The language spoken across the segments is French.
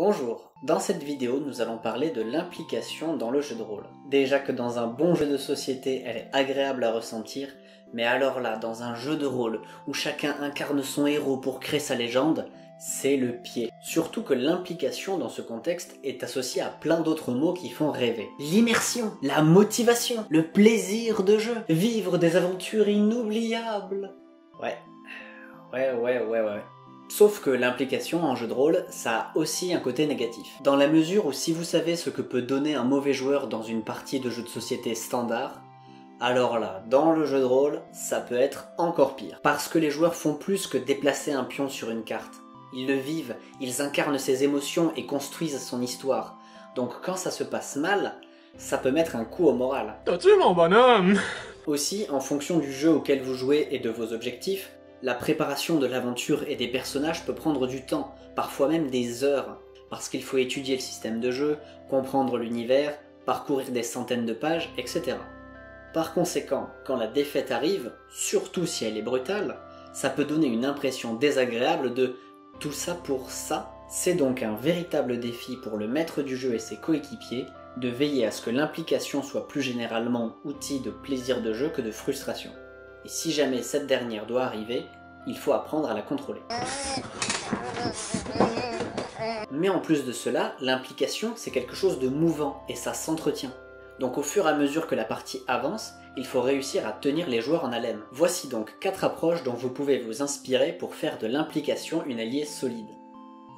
Bonjour, dans cette vidéo nous allons parler de l'implication dans le jeu de rôle. Déjà que dans un bon jeu de société elle est agréable à ressentir, mais alors là, dans un jeu de rôle où chacun incarne son héros pour créer sa légende, c'est le pied. Surtout que l'implication dans ce contexte est associée à plein d'autres mots qui font rêver. L'immersion, la motivation, le plaisir de jeu, vivre des aventures inoubliables. Ouais. Sauf que l'implication en jeu de rôle, ça a aussi un côté négatif. Dans la mesure où si vous savez ce que peut donner un mauvais joueur dans une partie de jeu de société standard, alors là, dans le jeu de rôle, ça peut être encore pire. Parce que les joueurs font plus que déplacer un pion sur une carte. Ils le vivent, ils incarnent ses émotions et construisent son histoire. Donc quand ça se passe mal, ça peut mettre un coup au moral. T'as-tu mon bonhomme? Aussi, en fonction du jeu auquel vous jouez et de vos objectifs, la préparation de l'aventure et des personnages peut prendre du temps, parfois même des heures, parce qu'il faut étudier le système de jeu, comprendre l'univers, parcourir des centaines de pages, etc. Par conséquent, quand la défaite arrive, surtout si elle est brutale, ça peut donner une impression désagréable de « tout ça pour ça ». C'est donc un véritable défi pour le maître du jeu et ses coéquipiers de veiller à ce que l'implication soit plus généralement outil de plaisir de jeu que de frustration. Et si jamais cette dernière doit arriver, il faut apprendre à la contrôler. Mais en plus de cela, l'implication c'est quelque chose de mouvant et ça s'entretient. Donc au fur et à mesure que la partie avance, il faut réussir à tenir les joueurs en haleine. Voici donc 4 approches dont vous pouvez vous inspirer pour faire de l'implication une alliée solide.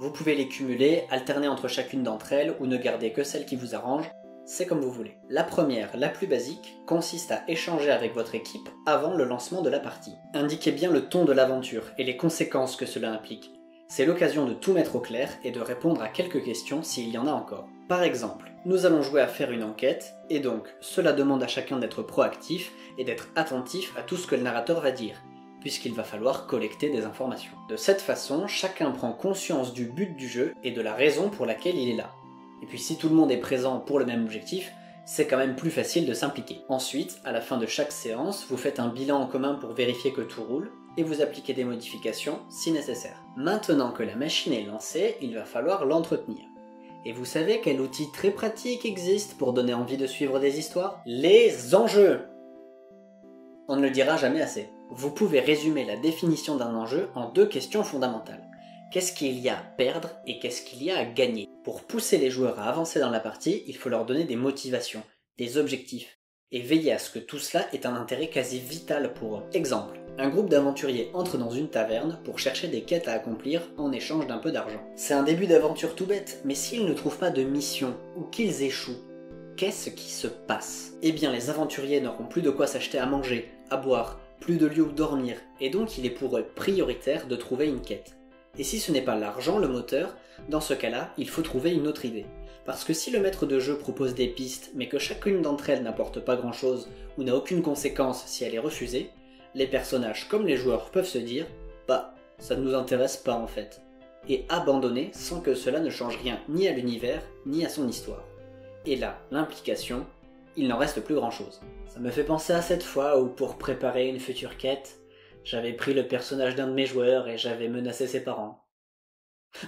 Vous pouvez les cumuler, alterner entre chacune d'entre elles ou ne garder que celle qui vous arrange, c'est comme vous voulez. La première, la plus basique, consiste à échanger avec votre équipe avant le lancement de la partie. Indiquez bien le ton de l'aventure et les conséquences que cela implique. C'est l'occasion de tout mettre au clair et de répondre à quelques questions s'il y en a encore. Par exemple, nous allons jouer à faire une enquête, et donc cela demande à chacun d'être proactif et d'être attentif à tout ce que le narrateur va dire, puisqu'il va falloir collecter des informations. De cette façon, chacun prend conscience du but du jeu et de la raison pour laquelle il est là. Et puis si tout le monde est présent pour le même objectif, c'est quand même plus facile de s'impliquer. Ensuite, à la fin de chaque séance, vous faites un bilan en commun pour vérifier que tout roule, et vous appliquez des modifications si nécessaire. Maintenant que la machine est lancée, il va falloir l'entretenir. Et vous savez quel outil très pratique existe pour donner envie de suivre des histoires? Les enjeux! On ne le dira jamais assez. Vous pouvez résumer la définition d'un enjeu en 2 questions fondamentales. Qu'est-ce qu'il y a à perdre et qu'est-ce qu'il y a à gagner? Pour pousser les joueurs à avancer dans la partie, il faut leur donner des motivations, des objectifs, et veiller à ce que tout cela ait un intérêt quasi vital pour eux. Exemple, un groupe d'aventuriers entre dans une taverne pour chercher des quêtes à accomplir en échange d'un peu d'argent. C'est un début d'aventure tout bête, mais s'ils ne trouvent pas de mission, ou qu'ils échouent, qu'est-ce qui se passe? Eh bien les aventuriers n'auront plus de quoi s'acheter à manger, à boire, plus de lieu où dormir, et donc il est pour eux prioritaire de trouver une quête. Et si ce n'est pas l'argent le moteur, dans ce cas-là, il faut trouver une autre idée. Parce que si le maître de jeu propose des pistes, mais que chacune d'entre elles n'apporte pas grand-chose, ou n'a aucune conséquence si elle est refusée, les personnages comme les joueurs peuvent se dire « bah, ça ne nous intéresse pas en fait », et abandonner sans que cela ne change rien ni à l'univers, ni à son histoire. Et là, l'implication, il n'en reste plus grand-chose. Ça me fait penser à cette fois où, pour préparer une future quête, j'avais pris le personnage d'un de mes joueurs et j'avais menacé ses parents.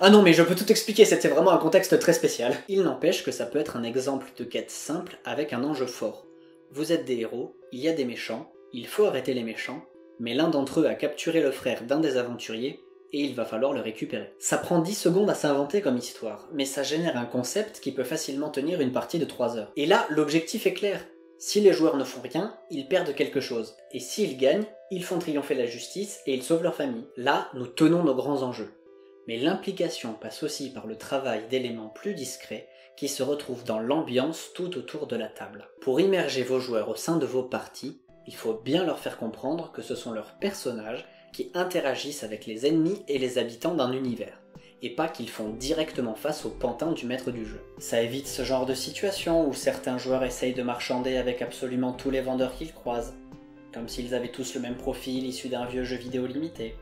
Ah non mais je peux tout expliquer, c'était vraiment un contexte très spécial. Il n'empêche que ça peut être un exemple de quête simple avec un enjeu fort. Vous êtes des héros, il y a des méchants, il faut arrêter les méchants, mais l'un d'entre eux a capturé le frère d'un des aventuriers et il va falloir le récupérer. Ça prend 10 secondes à s'inventer comme histoire, mais ça génère un concept qui peut facilement tenir une partie de 3 heures. Et là, l'objectif est clair. Si les joueurs ne font rien, ils perdent quelque chose. Et s'ils gagnent, ils font triompher la justice et ils sauvent leur famille. Là, nous tenons nos grands enjeux. Mais l'implication passe aussi par le travail d'éléments plus discrets qui se retrouvent dans l'ambiance tout autour de la table. Pour immerger vos joueurs au sein de vos parties, il faut bien leur faire comprendre que ce sont leurs personnages qui interagissent avec les ennemis et les habitants d'un univers, et pas qu'ils font directement face au pantin du maître du jeu. Ça évite ce genre de situation où certains joueurs essayent de marchander avec absolument tous les vendeurs qu'ils croisent, comme s'ils avaient tous le même profil issu d'un vieux jeu vidéo limité.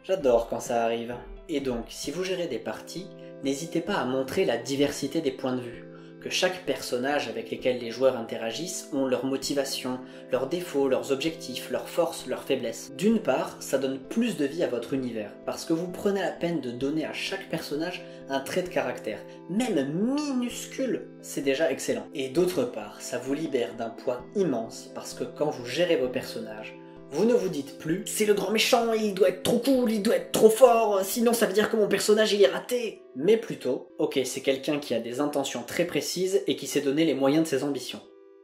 J'adore quand ça arrive. Et donc, si vous gérez des parties, n'hésitez pas à montrer la diversité des points de vue, que chaque personnage avec lesquels les joueurs interagissent ont leurs motivations, leurs défauts, leurs objectifs, leurs forces, leurs faiblesses. D'une part, ça donne plus de vie à votre univers, parce que vous prenez la peine de donner à chaque personnage un trait de caractère, même minuscule, c'est déjà excellent. Et d'autre part, ça vous libère d'un poids immense, parce que quand vous gérez vos personnages, vous ne vous dites plus « c'est le grand méchant, il doit être trop cool, il doit être trop fort, sinon ça veut dire que mon personnage il est raté !» Mais plutôt « ok, c'est quelqu'un qui a des intentions très précises et qui s'est donné les moyens de ses ambitions.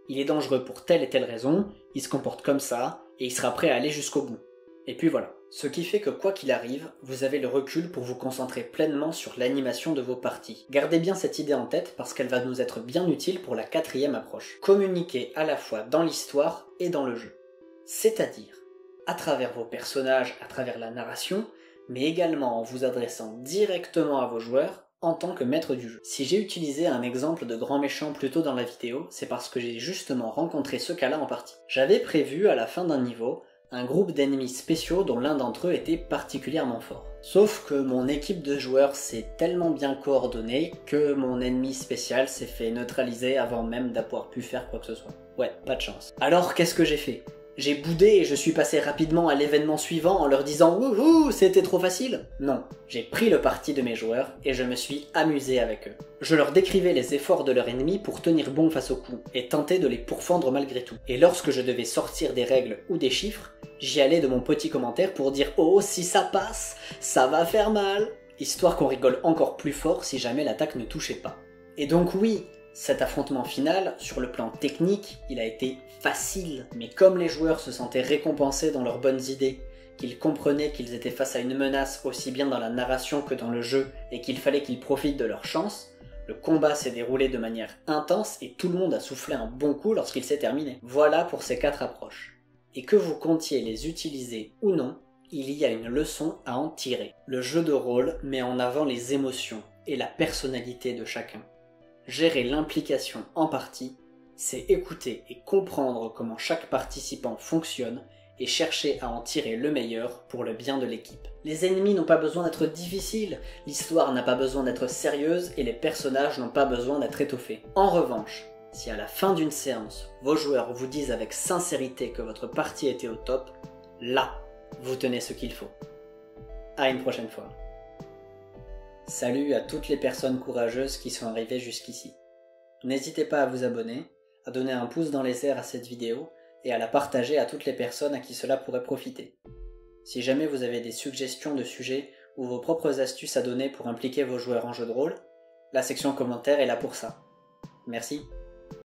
Il est dangereux pour telle et telle raison, il se comporte comme ça, et il sera prêt à aller jusqu'au bout. » Et puis voilà. Ce qui fait que quoi qu'il arrive, vous avez le recul pour vous concentrer pleinement sur l'animation de vos parties. Gardez bien cette idée en tête parce qu'elle va nous être bien utile pour la 4e approche. Communiquer à la fois dans l'histoire et dans le jeu. C'est-à-dire à travers vos personnages, à travers la narration, mais également en vous adressant directement à vos joueurs en tant que maître du jeu. Si j'ai utilisé un exemple de grand méchant plus tôt dans la vidéo, c'est parce que j'ai justement rencontré ce cas-là en partie. J'avais prévu à la fin d'un niveau un groupe d'ennemis spéciaux dont l'un d'entre eux était particulièrement fort. Sauf que mon équipe de joueurs s'est tellement bien coordonnée que mon ennemi spécial s'est fait neutraliser avant même d'avoir pu faire quoi que ce soit. Ouais, pas de chance. Alors qu'est-ce que j'ai fait ? J'ai boudé et je suis passé rapidement à l'événement suivant en leur disant « Wouhou, c'était trop facile !» Non, j'ai pris le parti de mes joueurs et je me suis amusé avec eux. Je leur décrivais les efforts de leur ennemi pour tenir bon face aux coups et tenter de les pourfendre malgré tout. Et lorsque je devais sortir des règles ou des chiffres, j'y allais de mon petit commentaire pour dire « Oh, si ça passe, ça va faire mal !» histoire qu'on rigole encore plus fort si jamais l'attaque ne touchait pas. Et donc oui, cet affrontement final, sur le plan technique, il a été facile. Mais comme les joueurs se sentaient récompensés dans leurs bonnes idées, qu'ils comprenaient qu'ils étaient face à une menace aussi bien dans la narration que dans le jeu, et qu'il fallait qu'ils profitent de leur chance, le combat s'est déroulé de manière intense et tout le monde a soufflé un bon coup lorsqu'il s'est terminé. Voilà pour ces 4 approches. Et que vous comptiez les utiliser ou non, il y a une leçon à en tirer. Le jeu de rôle met en avant les émotions et la personnalité de chacun. Gérer l'implication en partie, c'est écouter et comprendre comment chaque participant fonctionne et chercher à en tirer le meilleur pour le bien de l'équipe. Les ennemis n'ont pas besoin d'être difficiles, l'histoire n'a pas besoin d'être sérieuse et les personnages n'ont pas besoin d'être étoffés. En revanche, si à la fin d'une séance, vos joueurs vous disent avec sincérité que votre partie était au top, là, vous tenez ce qu'il faut. À une prochaine fois. Salut à toutes les personnes courageuses qui sont arrivées jusqu'ici. N'hésitez pas à vous abonner, à donner un pouce dans les airs à cette vidéo et à la partager à toutes les personnes à qui cela pourrait profiter. Si jamais vous avez des suggestions de sujets ou vos propres astuces à donner pour impliquer vos joueurs en jeu de rôle, la section commentaires est là pour ça. Merci.